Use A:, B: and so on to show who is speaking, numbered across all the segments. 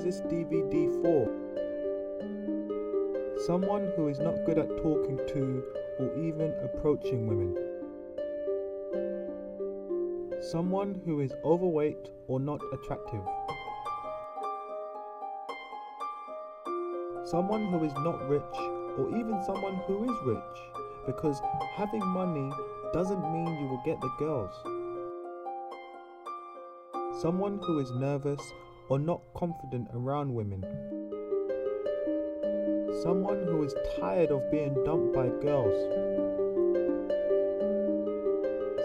A: this DVD for? Someone who is not good at talking to or even approaching women. Someone who is overweight or not attractive. Someone who is not rich, or even someone who is rich, because having money doesn't mean you will get the girls. Someone who is nervous or not confident around women. Someone who is tired of being dumped by girls.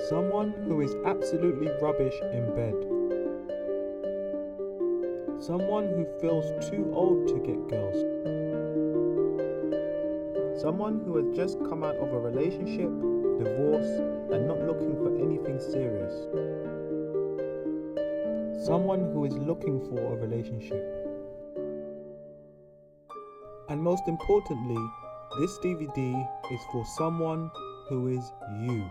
A: Someone who is absolutely rubbish in bed. Someone who feels too old to get girls. Someone who has just come out of a relationship, divorce, and not looking for anything serious. Someone who is looking for a relationship. And most importantly, this DVD is for someone who is you.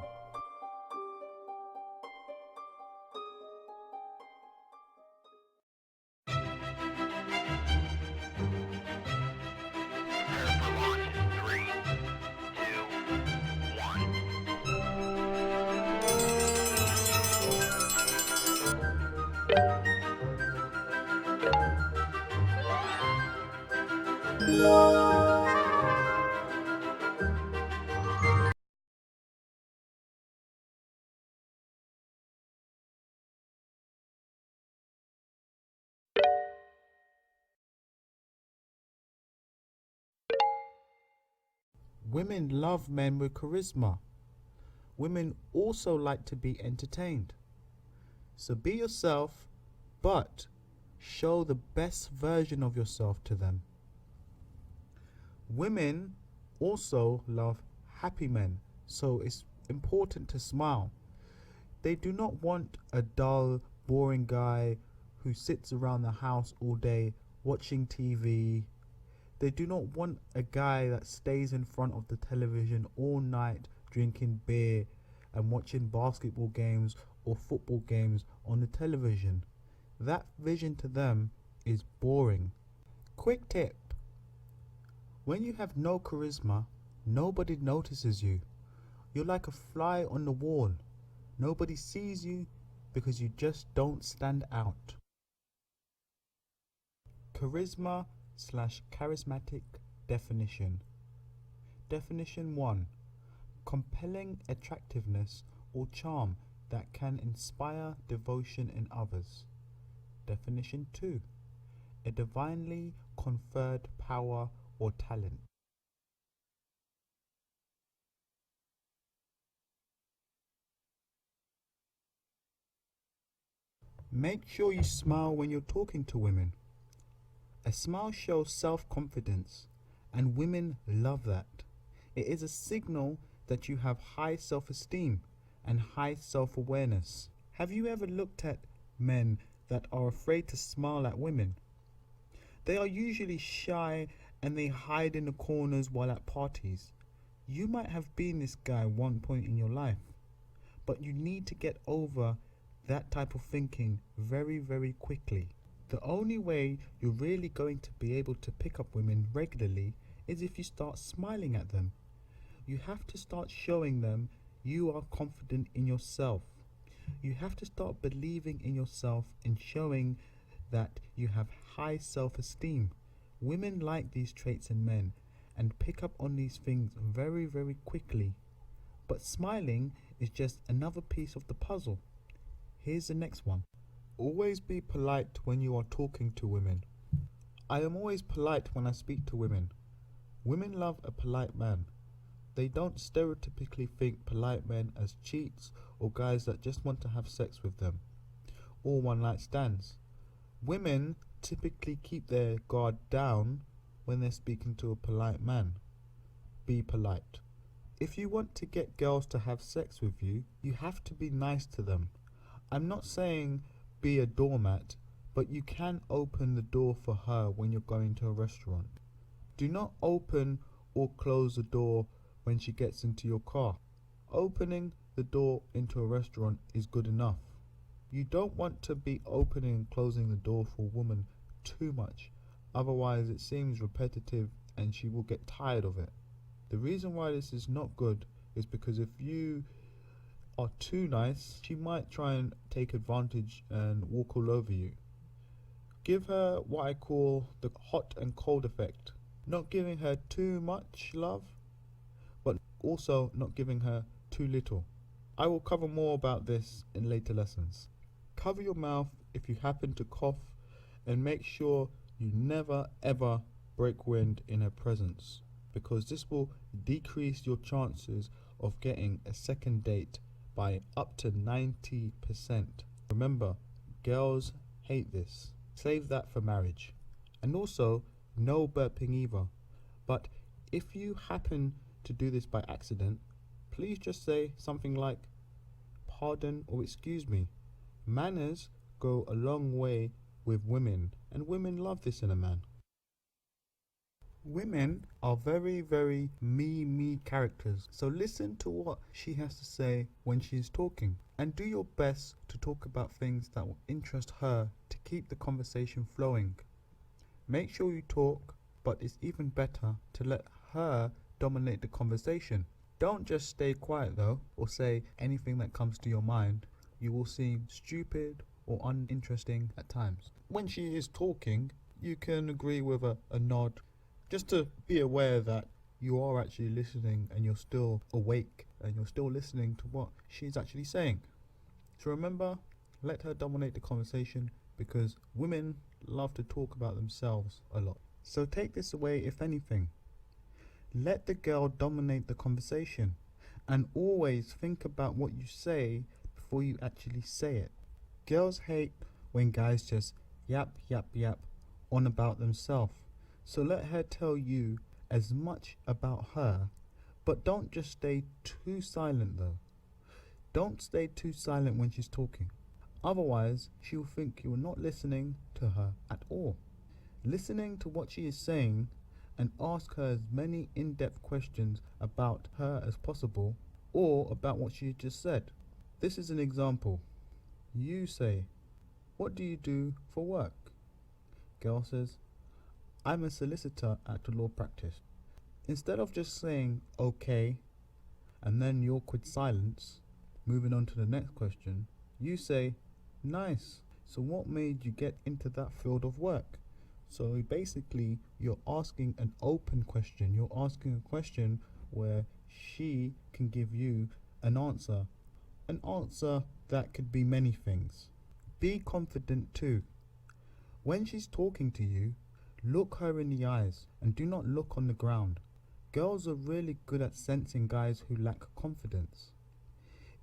A: Women love men with charisma. Women also like to be entertained. So be yourself, but show the best version of yourself to them. Women also love happy men, so it's important to smile. They do not want a dull, boring guy who sits around the house all day watching TV. They do not want a guy that stays in front of the television all night drinking beer and watching basketball games or football games on the television. That vision to them is boring. Quick tip: when you have no charisma, nobody notices you. You're like a fly on the wall. Nobody sees you because you just don't stand out. Charisma/charismatic definition. Definition 1. Compelling attractiveness or charm that can inspire devotion in others. Definition 2. A divinely conferred power or talent. Make sure you smile when you're talking to women. A smile shows self-confidence, and women love that. It is a signal that you have high self-esteem and high self-awareness. Have you ever looked at men that are afraid to smile at women? They are usually shy and they hide in the corners while at parties. You might have been this guy at one point in your life, but you need to get over that type of thinking very, very quickly. The only way you're really going to be able to pick up women regularly is if you start smiling at them. You have to start showing them you are confident in yourself. You have to start believing in yourself and showing that you have high self-esteem. Women like these traits in men and pick up on these things very, very quickly. But smiling is just another piece of the puzzle. Here's the next one. Always be polite when you are talking to women. I am always polite when I speak to women. Women love a polite man. They don't stereotypically think polite men as cheats or guys that just want to have sex with them, or one-night stands. Women typically keep their guard down when they're speaking to a polite man. Be polite. If you want to get girls to have sex with you, you have to be nice to them. I'm not saying be a doormat, but you can open the door for her when you're going to a restaurant. Do not open or close the door when she gets into your car. Opening the door into a restaurant is good enough. You don't want to be opening and closing the door for a woman too much. Otherwise, it seems repetitive and she will get tired of it. The reason why this is not good is because if you are too nice, she might try and take advantage and walk all over you. Give her what I call the hot and cold effect. Not giving her too much love, but also not giving her too little. I will cover more about this in later lessons. Cover your mouth if you happen to cough, and make sure you never ever break wind in her presence, because this will decrease your chances of getting a second date by up to 90%. Remember, girls hate this. Save that for marriage. And also, no burping either. But if you happen to do this by accident, please just say something like, "Pardon" or "Excuse me." Manners go a long way with women, and women love this in a man. Women are very, very me characters, so listen to what she has to say when she's talking, and do your best to talk about things that will interest her to keep the conversation flowing. Make sure you talk, but it's even better to let her dominate the conversation. Don't just stay quiet though, or say anything that comes to your mind. You will seem stupid or uninteresting at times. When she is talking, you can agree with a nod, just to be aware that you are actually listening and you're still awake and you're still listening to what she's actually saying. So remember, let her dominate the conversation, because women love to talk about themselves a lot. So take this away if anything. Let the girl dominate the conversation, and always think about what you say before you actually say it. Girls hate when guys just yap on about themselves. So let her tell you as much about her, but don't just stay too silent though. Don't stay too silent when she's talking. Otherwise, she will think you are not listening to her at all. Listening to what she is saying, and ask her as many in-depth questions about her as possible, or about what she just said. This is an example. You say, "What do you do for work?" Girl says, "I'm a solicitor at a law practice." Instead of just saying, "Okay," and then the awkward silence, moving on to the next question, you say, "Nice. So what made you get into that field of work?" So basically, you're asking an open question. You're asking a question where she can give you an answer. An answer that could be many things. Be confident too. When she's talking to you, look her in the eyes and do not look on the ground. Girls are really good at sensing guys who lack confidence.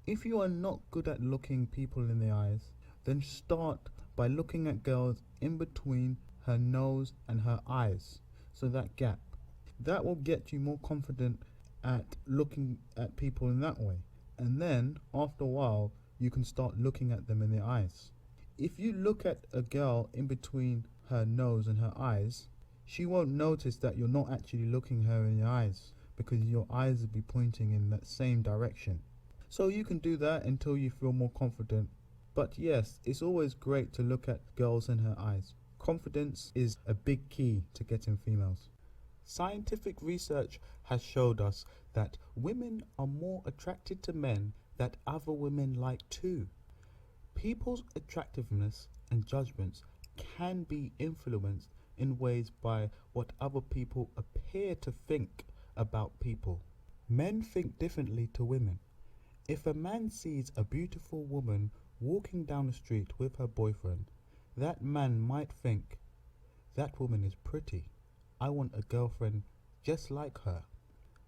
A: If you are not good at looking people in the eyes, then start by looking at girls in between her nose and her eyes, so that gap. That will get you more confident at looking at people in that way. And then, after a while, you can start looking at them in the eyes. If you look at a girl in between her nose and her eyes, she won't notice that you're not actually looking her in the eyes, because your eyes will be pointing in that same direction. So you can do that until you feel more confident. But yes, it's always great to look at girls in her eyes. Confidence is a big key to getting females. Scientific research has showed us that women are more attracted to men that other women like too. People's attractiveness and judgments can be influenced in ways by what other people appear to think about people. Men think differently to women. If a man sees a beautiful woman walking down the street with her boyfriend, that man might think, "That woman is pretty. I want a girlfriend just like her."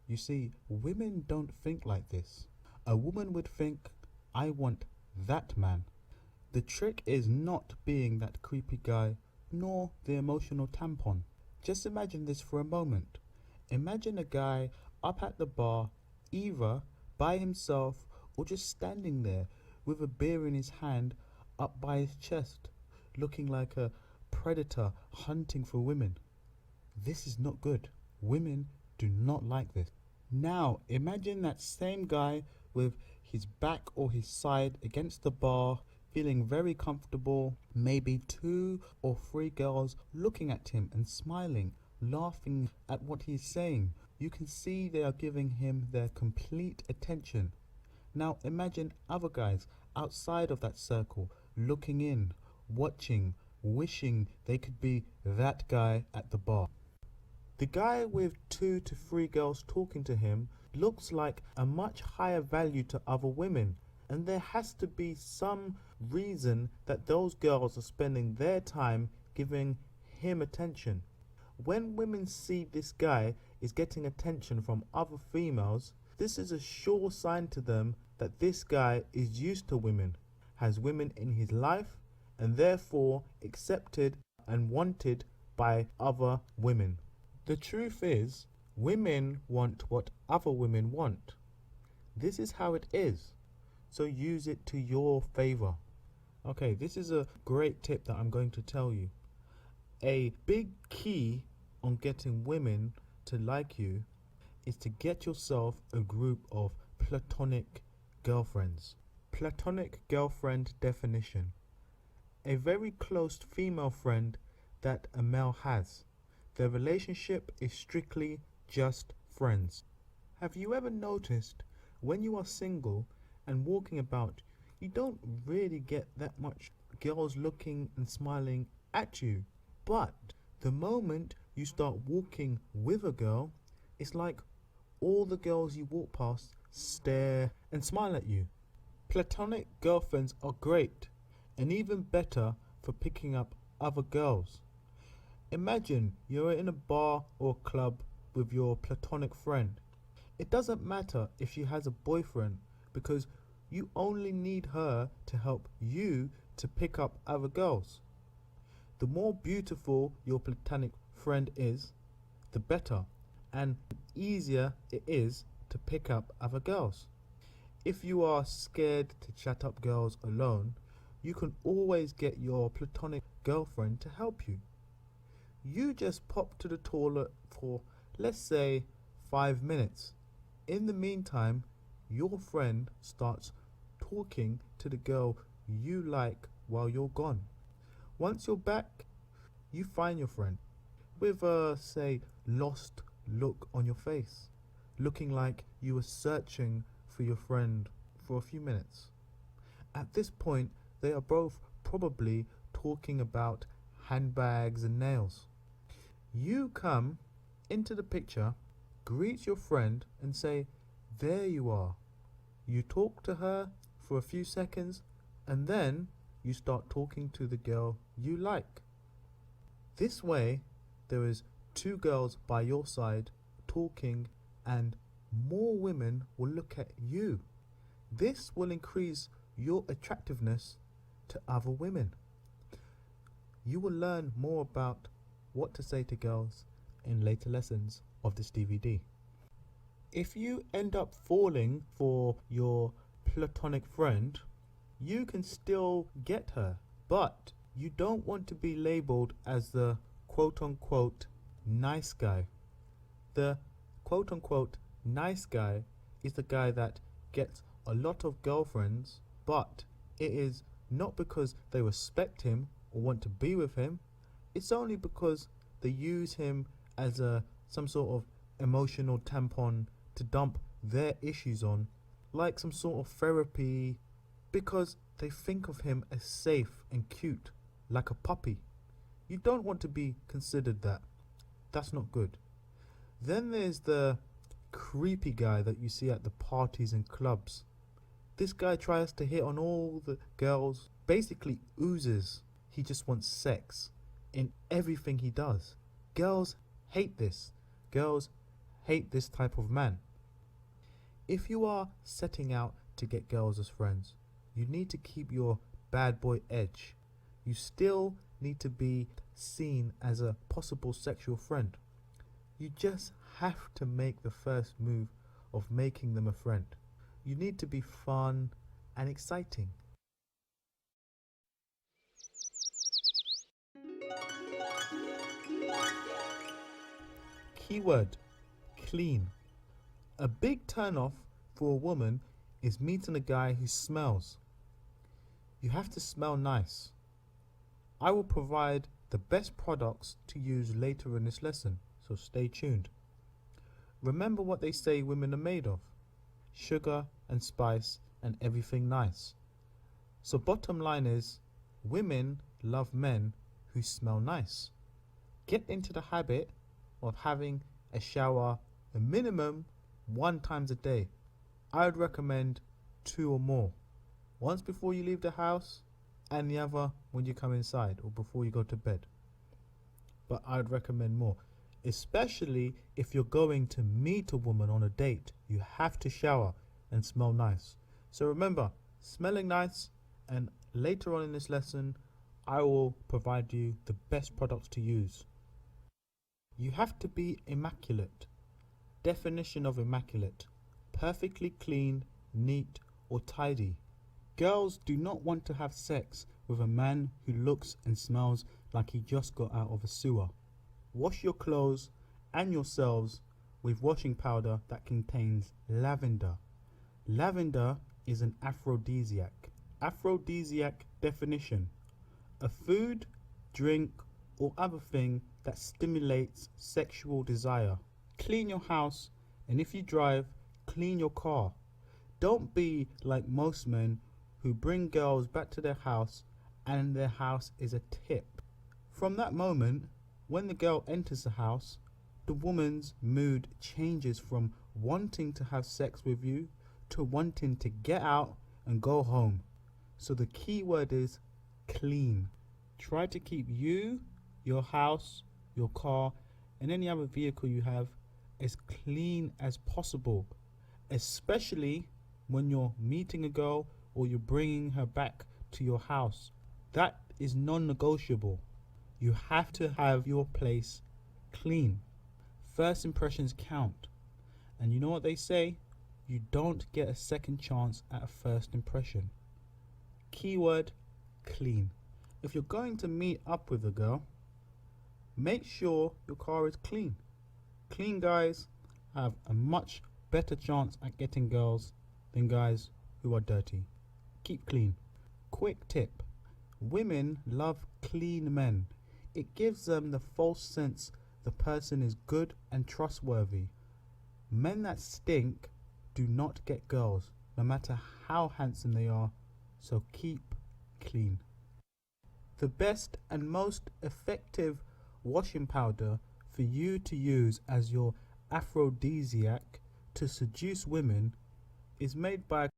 A: You see, women don't think like this. A woman would think, "I want that man." The trick is not being that creepy guy, nor the emotional tampon. Just imagine this for a moment. Imagine a guy up at the bar, either by himself or just standing there with a beer in his hand up by his chest, looking like a predator hunting for women. This is not good. Women do not like this. Now imagine that same guy with his back or his side against the bar, feeling very comfortable, maybe 2 or 3 girls looking at him and smiling, laughing at what he's saying. You can see they are giving him their complete attention. Now imagine other guys outside of that circle looking in, watching, wishing they could be that guy at the bar. The guy with 2 to 3 girls talking to him looks like a much higher value to other women, and there has to be some reason that those girls are spending their time giving him attention. When women see this guy is getting attention from other females, this is a sure sign to them that this guy is used to women, has women in his life, and therefore accepted and wanted by other women. The truth is, women want what other women want. This is how it is. So use it to your favor. Okay, this is a great tip that I'm going to tell you. A big key on getting women to like you is to get yourself a group of platonic girlfriends. Platonic girlfriend definition: a very close female friend that a male has. Their relationship is strictly just friends. Have you ever noticed when you are single and walking about, you don't really get that much girls looking and smiling at you, but the moment you start walking with a girl, it's like all the girls you walk past stare and smile at you. Platonic girlfriends are great, and even better for picking up other girls. Imagine you're in a bar or club with your platonic friend. It doesn't matter if she has a boyfriend, because you only need her to help you to pick up other girls. The more beautiful your platonic friend is, the better, and the easier it is to pick up other girls. If you are scared to chat up girls alone, you can always get your platonic girlfriend to help you. You just pop to the toilet for, let's say, 5 minutes. In the meantime, your friend starts talking to the girl you like while you're gone. Once you're back, you find your friend with a, say, lost look on your face, looking like you were searching for your friend for a few minutes. At this point, they are both probably talking about handbags and nails. You come into the picture, greet your friend and say, "There you are." You talk to her for a few seconds, and then you start talking to the girl you like. This way, there is 2 girls by your side talking, and more women will look at you. This will increase your attractiveness to other women. You will learn more about what to say to girls in later lessons of this DVD. If you end up falling for your platonic friend, you can still get her, but you don't want to be labeled as the quote-unquote nice guy. The quote-unquote nice guy is the guy that gets a lot of girlfriends, but it is not because they respect him or want to be with him. It's only because they use him as some sort of emotional tampon to dump their issues on, like some sort of therapy, because they think of him as safe and cute, like a puppy. You don't want to be considered that. That's not good. Then there's the creepy guy that you see at the parties and clubs. This guy tries to hit on all the girls, basically oozes he just wants sex in everything he does. Girls hate this. Girls hate this type of man. If you are setting out to get girls as friends, you need to keep your bad boy edge. You still need to be seen as a possible sexual friend. You just have to make the first move of making them a friend. You need to be fun and exciting. Keyword: clean. A big turn off for a woman is meeting a guy who smells. You have to smell nice. I will provide the best products to use later in this lesson, so stay tuned. Remember what they say women are made of: sugar and spice and everything nice. So bottom line is, women love men who smell nice. Get into the habit of having a shower a minimum 1 time a day. I would recommend 2 or more. Once before you leave the house and the other when you come inside or before you go to bed. But I would recommend more, especially if you're going to meet a woman on a date. You have to shower and smell nice. So remember, smelling nice, and later on in this lesson, I will provide you the best products to use. You have to be immaculate. Definition of immaculate: perfectly clean, neat, or tidy. Girls do not want to have sex with a man who looks and smells like he just got out of a sewer. Wash your clothes and yourselves with washing powder that contains lavender. Lavender is an aphrodisiac. Aphrodisiac definition: a food, drink, or other thing that stimulates sexual desire. Clean your house, and if you drive, clean your car. Don't be like most men who bring girls back to their house and their house is a tip. From that moment, when the girl enters the house, the woman's mood changes from wanting to have sex with you to wanting to get out and go home. So the key word is clean. Try to keep you, your house, your car, and any other vehicle you have as clean as possible, especially when you're meeting a girl or you're bringing her back to your house. That is non-negotiable. You have to have your place clean. First impressions count. And you know what they say? You don't get a second chance at a first impression. Keyword: clean. If you're going to meet up with a girl, make sure your car is clean. Clean guys have a much better chance at getting girls than guys who are dirty. Keep clean. Quick tip: women love clean men. It gives them the false sense the person is good and trustworthy. Men that stink do not get girls, no matter how handsome they are, so keep clean. The best and most effective washing powder for you to use as your aphrodisiac to seduce women is made by a